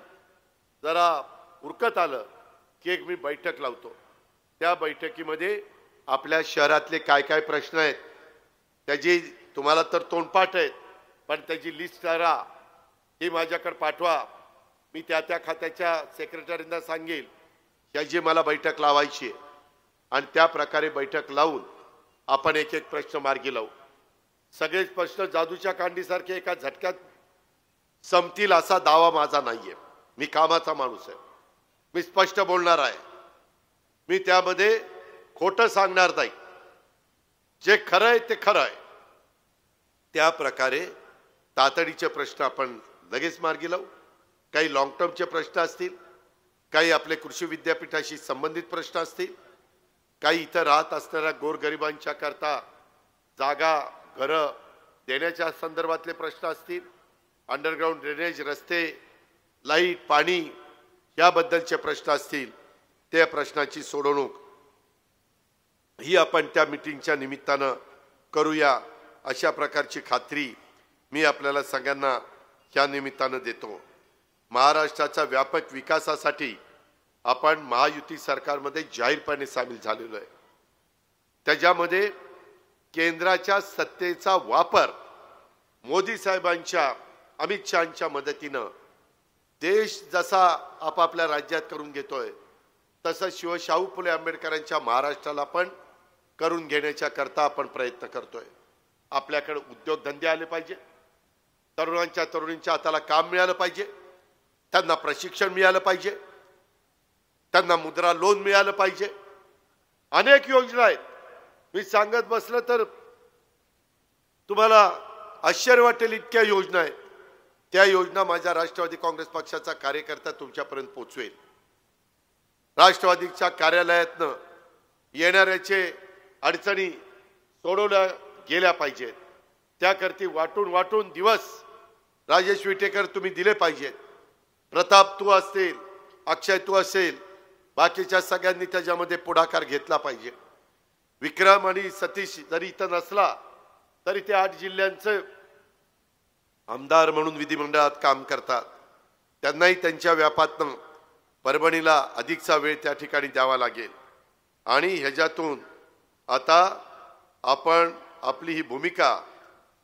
जरा उरकत आलं की एक मी बैठक लावतो। त्या बैठकीमध्ये आपल्या शहरातले काय काय प्रश्न आहेत त्याची तुम्हाला तर तोंडपाठ आहेत, पण त्याची लिस्ट करा, ही माझ्याकडे पाठवा। मी त्या खात्याच्या सेक्रेटरींना सांगेल याची मला बैठक लावायची आहे आणि त्या प्रकारे बैठक लावून आपण एक एक प्रश्न मार्गी लावू. सगळेच प्रश्न जादूच्या कांडीसारखे एका झटक्यात संपतील असा दावा माझा नाहीये. मी कामाचा माणूस आहे. मी स्पष्ट बोलणार आहे. मी त्यामध्ये खोटं सांगणार नाही. जे खरं आहे ते खरं आहे. त्या प्रकारे तातडीचे प्रश्न आपण लगेच मार्गी लावू. काही लॉंग टर्मचे प्रश्न असतील, काही आपले कृषी विद्यापीठाशी संबंधित प्रश्न असतील, काही इतर राहत असणाऱ्या गोरगरिबांच्या करता जागा घरं देण्याच्या संदर्भातले प्रश्न असतील, अंडरग्राऊंड ड्रेनेज, रस्ते, लाईट, पाणी याबद्दलचे प्रश्न असतील, त्या प्रश्नाची सोडवणूक ही आपण त्या मीटिंगच्या निमित्तानं करूया अशा प्रकारची खात्री मी आपल्याला सगळ्यांना या निमित्तानं देतो. महाराष्ट्राच्या व्यापक विकासासाठी आपण महायुती सरकारमध्ये जाहीरपणे सामील झालेलो आहे. त्याच्यामध्ये केंद्राच्या सत्तेचा वापर मोदी साहेबांच्या, अमित शहांच्या मदतीनं देश जसा आपापल्या राज्यात करून घेतोय तसं शाहू फुले आंबेडकरांच्या महाराष्ट्राला पण करून घेण्याच्या करता आपण प्रयत्न करतोय. आपल्याकडे उद्योगधंदे आले पाहिजे, तरुणांच्या हाताला काम मिळालं पाहिजे, त्यांना प्रशिक्षण मिळालं पाहिजे, त्यांना मुद्रा लोन मिळालं पाहिजे. अनेक योजना आहेत. मी सांगत बसलं तर तुम्हाला आश्चर्य वाटेल इतक्या योजना आहेत. त्या योजना माझ्या राष्ट्रवादी काँग्रेस पक्षाचा कार्यकर्ता तुमच्यापर्यंत पोहोचवेल. राष्ट्रवादीच्या कार्यालयातनं येणाऱ्याचे अडचणी सोडवल्या गेल्या पाहिजेत. त्याकरती वाटून दिवस राजेश विटेकर तुम्ही दिले पाहिजेत. प्रताप तू असतील, अक्षय तू असेल, बाकीच्या सगळ्यांनी त्याच्यामध्ये पुढाकार घेतला पाहिजे. विक्रम आणि सतीश जरी इथं नसला तरी ते 8 जिल्ह्यांचे आमदार म्हणून विधिमंडळात काम करतात. त्यांनाही त्यांच्या व्यापातनं परभणीला अधिकचा वेळ त्या ठिकाणी द्यावा लागेल. आणि ह्याच्यातून आता आपण आपली ही भूमिका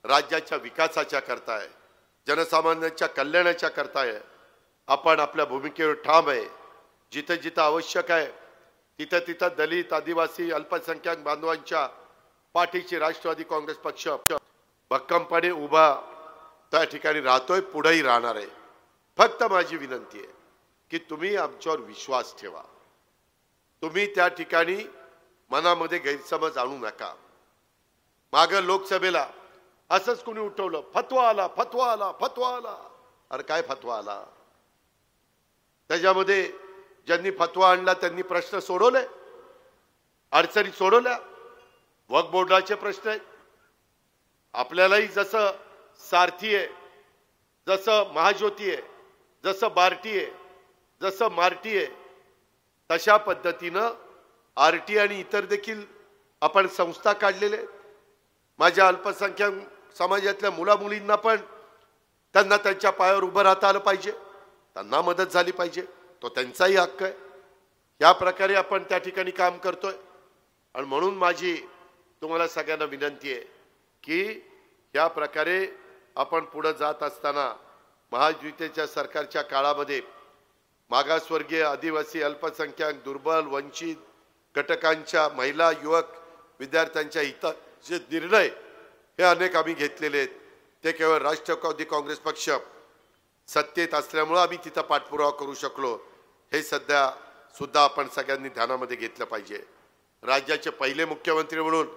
राज्याच्या विकासाच्या करताय, जनसामान्यांच्या कल्याणाच्या करताय. आपण आपल्या भूमिकेवर ठाम आहे. जिथं जिथं आवश्यक आहे तिथं दलित, आदिवासी, अल्पसंख्याक बांधवांच्या पाठीशी राष्ट्रवादी काँग्रेस पक्ष भक्कमपणे उभा त्या ठिकाणी राहतोय, पुढेही राहणार आहे. फक्त माझी विनंती आहे की तुम्ही आमच्यावर विश्वास ठेवा. तुम्ही त्या ठिकाणी मनामध्ये गैरसमज आणू नका. मागं लोकसभेला असंच कोणी उठवलं, फतवा आला. अरे काय फतवा आला? त्याच्यामध्ये ज्यांनी फतवा आणला त्यांनी प्रश्न सोडवले, अडचणी सोडवल्या. वक्फ बोर्डाचे प्रश्न आहेत. आपल्यालाही जसं सारथी आहे, जसं महाज्योती आहे, जसं बार्टी आहे, जसं मार्टी आहे, तशा पद्धतीनं आरटी आणि इतर देखील आपण संस्था काढलेले. माझ्या अल्पसंख्याक समाजातल्या मुलामुलींना पण त्यांना त्यांच्या पायावर उभं राहता आलं पाहिजे, त्यांना मदत झाली पाहिजे. तो त्यांचाही हक्क आहे. या प्रकारे आपण त्या ठिकाणी काम करतोय. आणि म्हणून माझी तुम्हाला सगळ्यांना विनंती आहे की या प्रकारे आपण पुढे जात असताना महायुतीच्या सरकारच्या काळामध्ये मागासवर्गीय, आदिवासी, अल्पसंख्याक, दुर्बल, वंचित घटकांच्या, महिला, युवक, विद्यार्थ्यांच्या हिताचे निर्णय हे अनेक आम्ही घेतलेले आहेत. ते केवळ राष्ट्रवादी काँग्रेस पक्ष सत्तेत असल्यामुळे आम्ही तिथं पाठपुरावा करू शकलो. हे सध्या सुद्धा आपण सगळ्यांनी ध्यानामध्ये घेतलं पाहिजे. राज्याचे पहिले मुख्यमंत्री म्हणून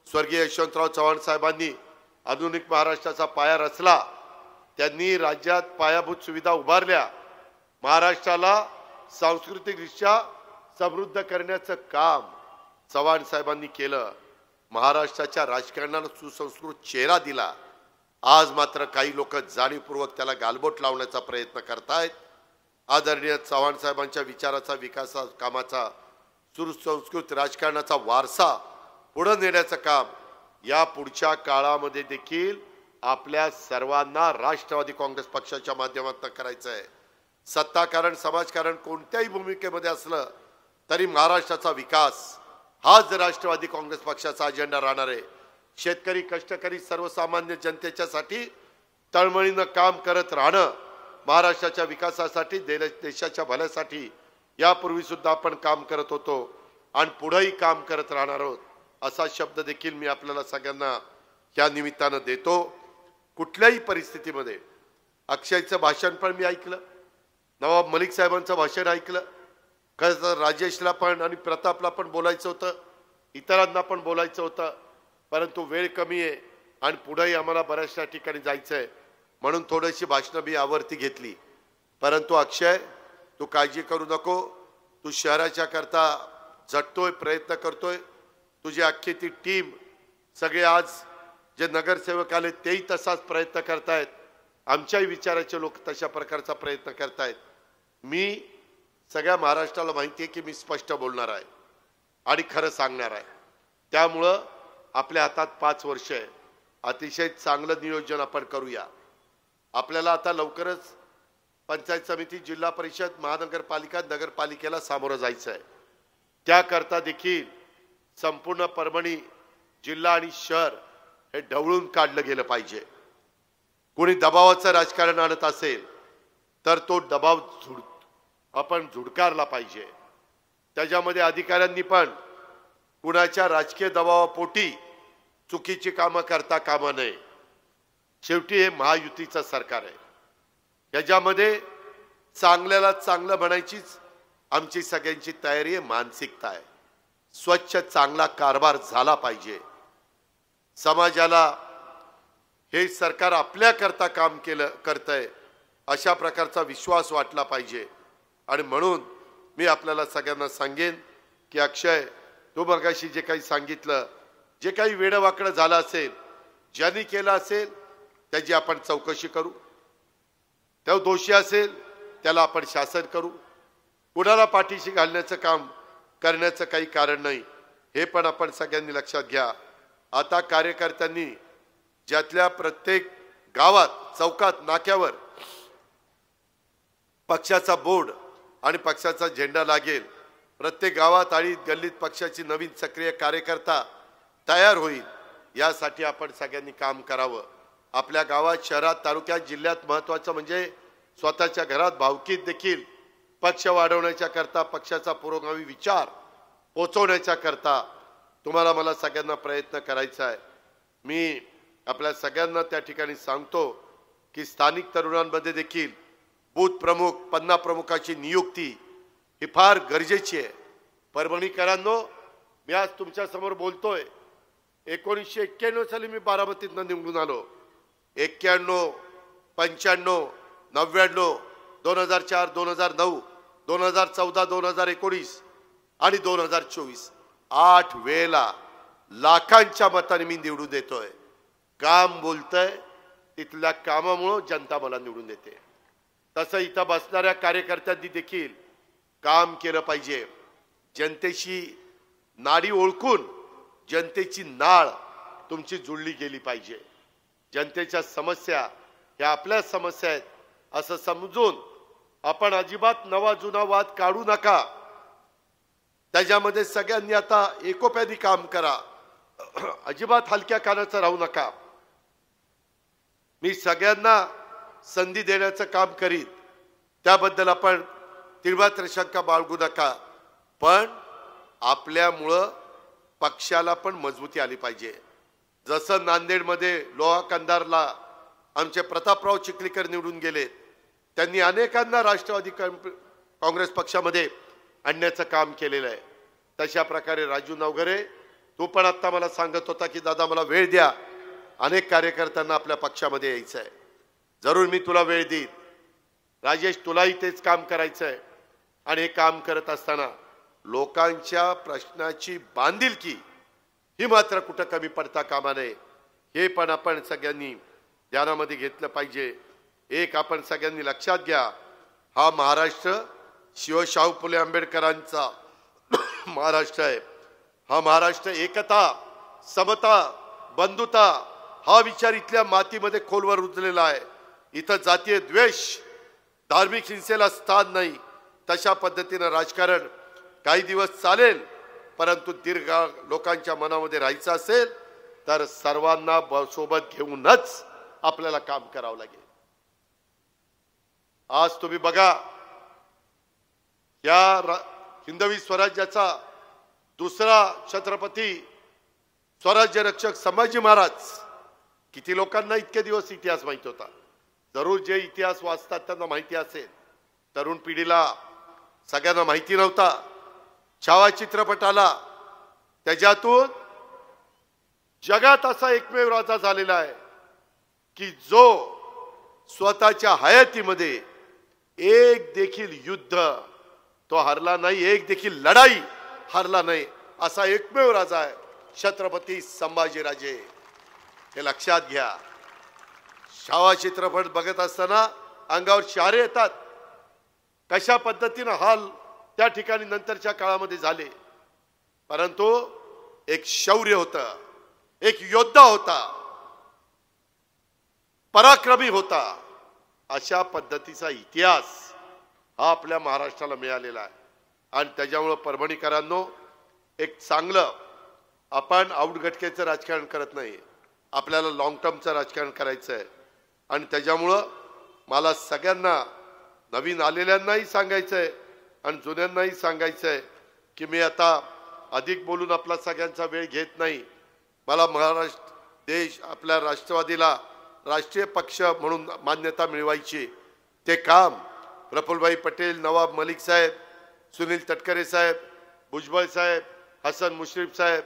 स्वर्गीय यशवंतराव चव्हाण साहेबांनी आधुनिक महाराष्ट्राचा पाया रचला. त्यांनी राज्यात पायाभूत सुविधा उभारल्या. महाराष्ट्राला सांस्कृतिकदृष्ट्या समृद्ध करण्याचं काम चव्हाण साहेबांनी केलं. महाराष्ट्राच्या राजकारणाला सुसंस्कृत चेहरा दिला. आज मात्र काही लोक जाणीवपूर्वक त्याला गालबोट लावण्याचा प्रयत्न करतायत. आदरणीय चव्हाण साहेबांच्या विचाराचा, विकासा कामाचा, सुसंस्कृत राजकारणाचा वारसा पुढे नेण्याचं काम या पुढच्या काळामध्ये देखील आपल्या सर्वांना राष्ट्रवादी काँग्रेस पक्षाच्या माध्यमातून करायचं आहे. सत्ताकारण, समाजकारण कोणत्याही भूमिकेमध्ये असलं तरी महाराष्ट्राचा विकास हाच राष्ट्रवादी काँग्रेस पक्षाचा अजेंडा राहणार आहे. शेतकरी, कष्टकरी, सर्वसामान्य जनतेच्यासाठी तळमळीनं काम करत राहणं महाराष्ट्राच्या विकासासाठी देशाच्या भल्यासाठी यापूर्वी सुद्धा आपण काम करत होतो आणि पुढेही काम करत राहणार आहोत असा शब्द देखील मी आपल्याला सगळ्यांना या निमित्तानं देतो। कुठल्याही परिस्थितीमध्ये अक्षयचं भाषण पण मी ऐकलं, नवाब मलिक साहेबांचं भाषण ऐकलं, खरं तर राजेशला पण आणि प्रतापला पण बोलायचं होतं, इतरांना पण बोलायचं होतं, परंतु वेळ कमी आहे आणि पुढेही आम्हाला बऱ्याचशा ठिकाणी जायचं आहे म्हणून थोडीशी भाषणं मी आवर्ती घेतली। परंतु अक्षय, तू काळजी करू नको, तू शहराच्या करता झटतोय, प्रयत्न करतोय, तुझी अख्खी ती टीम, सगळे आज जे नगरसेवक आले तेही तसाच प्रयत्न करतायत, आमच्याही विचाराचे लोक तशा प्रकारचा प्रयत्न करतायत। मी सगळ्या महाराष्ट्राला माहिती आहे की मी स्पष्ट बोलणार आहे आणि खरं सांगणार आहे, त्यामुळं आपल्या हातात 5 वर्ष आहे, अतिशय चांगलं नियोजन आपण करूया। आपल्याला आता लवकरच पंचायत समिती, जिल्हा परिषद, महानगरपालिका, नगरपालिकेला सामोरं जायचं आहे। त्याकरता देखील संपूर्ण परभणी जिल्हा आणि शहर हे ढवळून काढलं गेलं पाहिजे। कोणी दबावाचं राजकारण आणत असेल तर तो दबाव आपण झुडकारला पाहिजे। त्याच्यामध्ये अधिकाऱ्यांनी पण कुणाच्या राजकीय दबावापोटी चुकीची कामं करता कामा नये। शेवटी हे महायुतीचं सरकार आहे, याच्यामध्ये चांगल्याला चांगलं म्हणायचीच आमची सगळ्यांची तयारी आहे, मानसिकता आहे। स्वच्छ चांगला कारभार झाला पाहिजे, समाजाला हे सरकार आपल्या करता काम करतंय अशा प्रकारचा विश्वास वाटला पाहिजे। आणि म्हणून मी आपल्याला सगळ्यांना सांगेन की अक्षय, तू मगाशी जे काही सांगितलं, जे काही वेडवाकडं झालं असेल, ज्यांनी केलं असेल त्याची आपण चौकशी करू, तो दोषी असेल त्याला आपण शासन करू, कुणाला पाठीशी घालण्याचं काम करण्याचं काही कारण नाही, हे पण आपण सगळ्यांनी लक्षात घ्या। आता कार्यकर्त्यांनी ज्यातल्या प्रत्येक गावात, चौकात, नाक्यावर पक्षाचा बोर्ड आणि पक्षाचा झेंडा लागेल, प्रत्येक गावात आणि गल्लीत पक्षाची नवीन सक्रिय कार्यकर्ता तयार होईल, यासाठी आपण सगळ्यांनी काम करावं। आपल्या गावात, शहरात, तालुक्यात, जिल्ह्यात महत्त्वाचं म्हणजे स्वतःच्या घरात भावकीत देखील पक्ष वाढवण्याच्या करता, पक्षाचा पुरोगामी विचार पोचवण्याच्या करता तुम्हाला मला सगळ्यांना प्रयत्न करायचा आहे। मी आपल्या सगळ्यांना त्या ठिकाणी सांगतो की स्थानिक तरुणांमध्ये देखील बूथ प्रमुख, पन्ना प्रमुखाची नियुक्ती ही फार गरजेची आहे। परभणीकरांनो, मी आज तुमच्या समोर बोलतोय, 1991 साली मी बारामतीतनं निवडून आलो, 91, 95, 99, 2004, 2009, 2014, 2019 आणि 2024 8 वेळेला लाखांच्या मताने मी निवडून देतोय। काम बोलतंय, तिथल्या कामामुळे जनता मला निवडून देते। तसं इथं बसणाऱ्या कार्यकर्त्यांनी देखील काम केलं पाहिजे, जनतेशी नाडी ओळखून जनतेची नाळ तुमची जुळली गेली पाहिजे। जनतेच्या समस्या ह्या आपल्या समस्या आहेत असं समजून आपण अजिबात नवा जुना वाद काढू नका, त्याच्यामध्ये सगळ्यांनी आता एकोप्याने काम करा, अजिबात हलक्या कानाचं राहू नका। मी सगळ्यांना संधी देण्याचं काम करीत, त्याबद्दल आपण तिळमात्र शंका बाळगू नका, पण आपल्यामुळं पक्षाला पण मजबूती आली पाहिजे। जसं नांदेडमध्ये लोहा कंधारला आमचे प्रतापराव चिखलीकर निवडून गेले, त्यांनी अनेकांना राष्ट्रवादी काँग्रेस पक्षामध्ये आणण्याचं काम केलेलं आहे। तशा प्रकारे राजू नवघरे, तू पण आता मला सांगत होता की दादा मला वेळ द्या, अनेक कार्यकर्त्यांना आपल्या पक्षामध्ये यायचं आहे, जरूर मी तुला वेळ देईन। राजेश, तुलाही तेच काम करायचं आहे आणि हे काम करत असताना लोकांच्या प्रश्नाची बांधिलकी ही मात्र कुठं कमी पडता कामा नये, हे पण आपण सगळ्यांनी ध्यानामध्ये घेतलं पाहिजे। एक आपण सगळ्यांनी लक्षात घ्या, हा महाराष्ट्र शिवशाहू फुले आंबेडकरांचा महाराष्ट्र आहे। हा महाराष्ट्र एकता, समता, बंधुता हा विचार इथल्या मातीमध्ये खोलवर रुजलेला आहे। इथं जातीय द्वेष, धार्मिक हिंसेला स्थान नाही। तशा पद्धतीनं राजकारण काही दिवस चालेल, परंतु दीर्घ लोकांच्या मनामध्ये राहायचं असेल तर सर्वांना सोबत घेऊनच आपल्याला काम करावं लागेल। आज तुम्ही बघा या हिंदवी स्वराज्याचा दुसरा छत्रपती स्वराज्य रक्षक संभाजी महाराज, किती लोकांना इतके दिवस इतिहास माहिती होता? जरूर जे इतिहास वाचतात त्यांना माहिती असेल, तरुण पिढीला सगळ्यांना माहिती नव्हता. छावा चित्रपट आला, त्याच्यातून जगात असा एकमेव राजा झालेला आहे की जो स्वतःच्या हयातीमध्ये एक देखील युद्ध तो हरला नाही, एक देखील लढाई हरला नाही, असा एकमेव राजा आहे छत्रपती संभाजीराजे. हे लक्षात घ्या. छावा चित्रपट बघत असताना अंगावर शहारे येतात. कशा पद्धतीने हाल त्या ठिकाणी नंतरच्या काळामध्ये झाले, परंतु एक शौर्य होता, एक योद्धा होता, पराक्रमी होता. अशा पद्धतीचा इतिहास हा आपल्या महाराष्ट्राला मिळालेला आहे. आणि त्याच्यामुळे परभणीकरांनो, एक चांगलं आपण आउटगटकेचं राजकारण करत नाही, आपल्याला लॉंग टर्मचं राजकारण करायचं आहे. आणि त्याच्यामुळं मला सगळ्यांना, नवीन आलेल्यांनाही सांगायचं आहे आणि जुन्यांनाही सांगायचं आहे की मी आता अधिक बोलून आपला सगळ्यांचा वेळ घेत नाही. मला महाराष्ट्र देश, आपल्या राष्ट्रवादीला राष्ट्रीय पक्ष म्हणून मान्यता मिळवायची. ते काम प्रफुल्लभाई पटेल, नवाब मलिक साहेब, सुनील तटकरे साहेब, भुजबळ साहेब, हसन मुश्रीफ साहेब,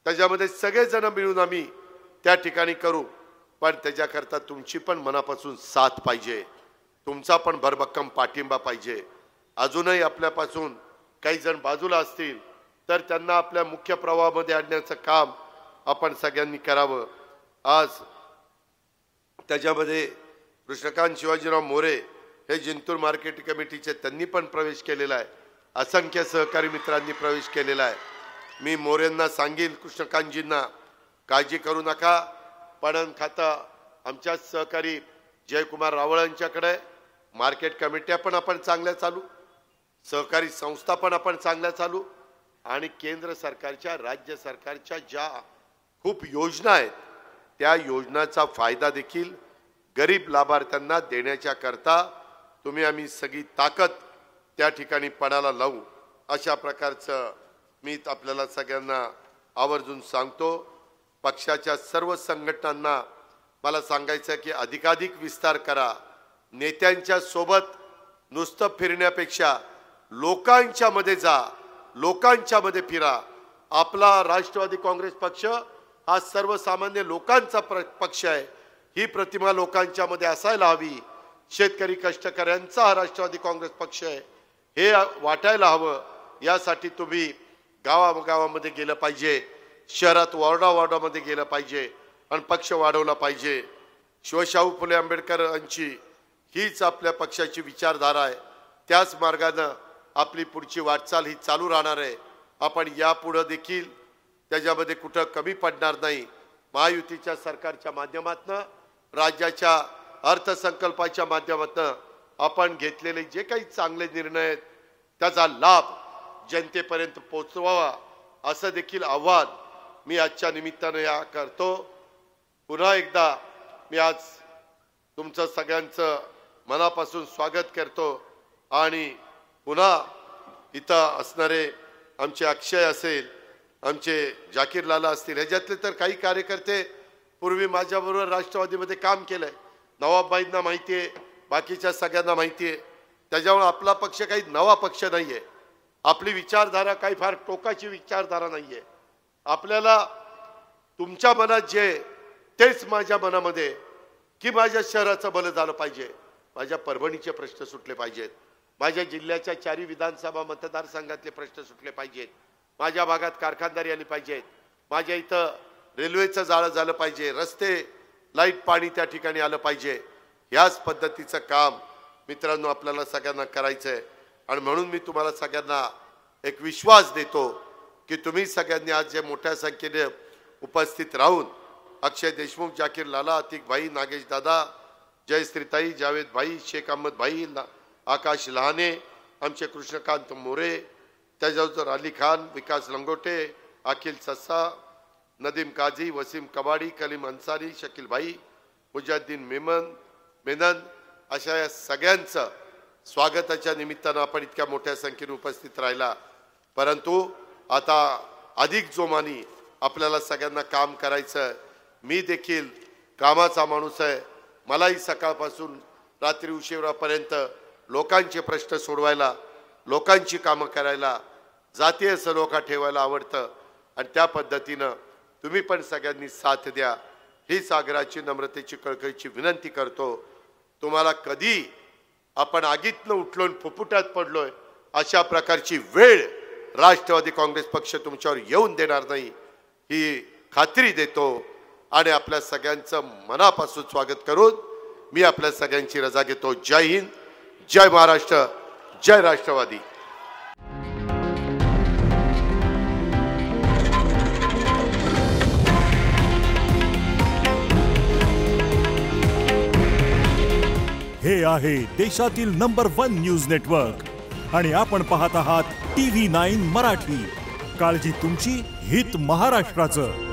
त्याच्यामध्ये सगळेजण मिळून आम्ही त्या ठिकाणी करू. पण त्याच्याकरता तुमची पण मनापासून साथ पाहिजे, तुमचा पण भरभक्कम पाठिंबा पाहिजे. अजूनही आपल्यापासून काही जण बाजूला असतील तर त्यांना आपल्या मुख्य प्रवाहामध्ये आणण्याचं काम आपण सगळ्यांनी करावं. आज त्याच्यामध्ये कृष्णकांत शिवाजीराव मोरे हे जिंतूर मार्केट कमिटीचे, त्यांनी पण प्रवेश केलेला आहे. असंख्य सहकारी मित्रांनी प्रवेश केलेला आहे. मी मोरेंना सांगेन, कृष्णकांतजींना, काळजी करू नका. पणन खातं आमच्या सहकारी जयकुमार रावळ यांच्याकडे, मार्केट कमिट्या पण आपण चांगल्या चालू, सहकारी संस्था पण आपण चांगल्या चालू, आणि केंद्र सरकारच्या, राज्य सरकारच्या ज्या खूप योजना आहेत त्या योजनाचा फायदा देखील गरीब लाभार्थ्यांना देण्याच्या करता तुम्ही आम्ही सगळी ताकद त्या ठिकाणी पणाला लावू. अशा प्रकारचं मी आपल्याला सगळ्यांना आवर्जून सांगतो. पक्षाच्या सर्व संघटनांना मला सांगायचं आहे की अधिकाधिक विस्तार करा. नेत्यांच्या सोबत नुसतं फिरण्यापेक्षा लोकांच्या मध्ये जा, लोकांच्या मध्ये फिरा. आपला राष्ट्रवादी काँग्रेस पक्ष हा सर्वसामान्य लोकांचा पक्ष आहे, ही प्रतिमा लोकांच्या मध्ये असायला हवी. शेतकरी कष्टकऱ्यांचा हा राष्ट्रवादी काँग्रेस पक्ष आहे हे वाटायला हवं. यासाठी तुम्ही गावागावामध्ये गेलं पाहिजे, शहरात वॉर्डामध्ये गेलं पाहिजे आणि पक्ष वाढवला पाहिजे. शिवशाहू फुले आंबेडकरांची हीच आपल्या पक्षाची विचारधारा आहे. त्याच मार्गाने आपली पुढची वाटचाल ही चालू राहणार आहे. आपण यापुढे देखील त्याच्यामध्ये कुठं कमी पडणार नाही. महायुतीच्या सरकारच्या माध्यमातून, राज्याच्या अर्थसंकल्पाच्या माध्यमातून आपण घेतलेले जे काही चांगले निर्णय आहेत त्याचा लाभ जनतेपर्यंत पोहोचवावा, असं देखील आव्हान मी आजच्या निमित्ताने या करतो. पुन्हा एकदा मी आज तुमचं सगळ्यांचं मनापासून स्वागत करतो. आणि पुन्हा इथं असणारे आमचे अक्षय असेल, आमचे जाकीर लाला असतील, ह्याच्यातले तर काही कार्यकर्ते पूर्वी माझ्याबरोबर राष्ट्रवादीमध्ये काम केलंय. नवाबबाईंना माहिती आहे, बाकीच्या सगळ्यांना माहिती आहे. त्याच्यामुळे आपला पक्ष काही नवा पक्ष नाही आहे. आपली विचारधारा काही फार टोकाची विचारधारा नाही आहे. आपल्याला तुमच्या मनात जे तेच माझ्या मनामध्ये, की माझ्या शहराचं भलं झालं पाहिजे, माझ्या परभणीचे प्रश्न सुटले पाहिजेत, माझ्या जिल्ह्याच्या 4 विधानसभा मतदारसंघातले प्रश्न सुटले पाहिजेत, माझ्या भागात कारखानदारी आली पाहिजेत, माझ्या इथं रेल्वेचं जाळं झालं पाहिजे, रस्ते, लाईट, पाणी त्या ठिकाणी आलं पाहिजे. याच पद्धतीचं काम मित्रांनो आपल्याला सगळ्यांना करायचं आहे. आणि म्हणून मी तुम्हाला सगळ्यांना एक विश्वास देतो की तुम्ही सगळ्यांनी आज जे मोठ्या संख्येने उपस्थित राहून अक्षय देशमुख, जाकीर लाला, अतिक भाई, नागेश दादा, जयश्रीताई, जावेद भाई, शेख अहमद भाई, आकाश लहाने, आमचे कृष्णकांत मोरे, त्याच्यावर अली खान, विकास लंगोटे, अखिल सस्सा, नदीम काझी, वसीम कबाडी, कलीम अन्सारी, शकील भाई, मुजाद्दीन मेनन, अशा या सगळ्यांचं स्वागताच्या निमित्तानं आपण इतक्या मोठ्या संख्येने उपस्थित राहिला। परंतु आता अधिक जोमाने आपल्याला सगळ्यांना काम करायचं। मी देखील कामाचा माणूस आहे। मलाही सकाळपासून रात्री उशिरापर्यंत लोकांचे प्रश्न सोडवायला, लोकांची कामं करायला, जातीय सलोखा ठेवायला आवडतं आणि त्या पद्धतीनं तुम्ही पण सगळ्यांनी साथ द्या हीच आग्रहाची, नम्रतेची, कळकळीची विनंती करतो। तुम्हाला कधी आपण आगीतनं उठलो आणि फुफुटात पडलोय अशा प्रकारची वेळ राष्ट्रवादी काँग्रेस पक्ष तुमच्यावर येऊन देणार नाही ही खात्री देतो आणि आपल्या सगळ्यांचं मनापासून स्वागत करून मी आपल्या सगळ्यांची रजा घेतो। जय हिंद, जय महाराष्ट्र, जय राष्ट्रवादी।
हे आहे देशातील नंबर 1 न्यूज नेटवर्क आणि आपण पाहत आहात TV9 मराठी। काळजी तुमची, हित महाराष्ट्राचं।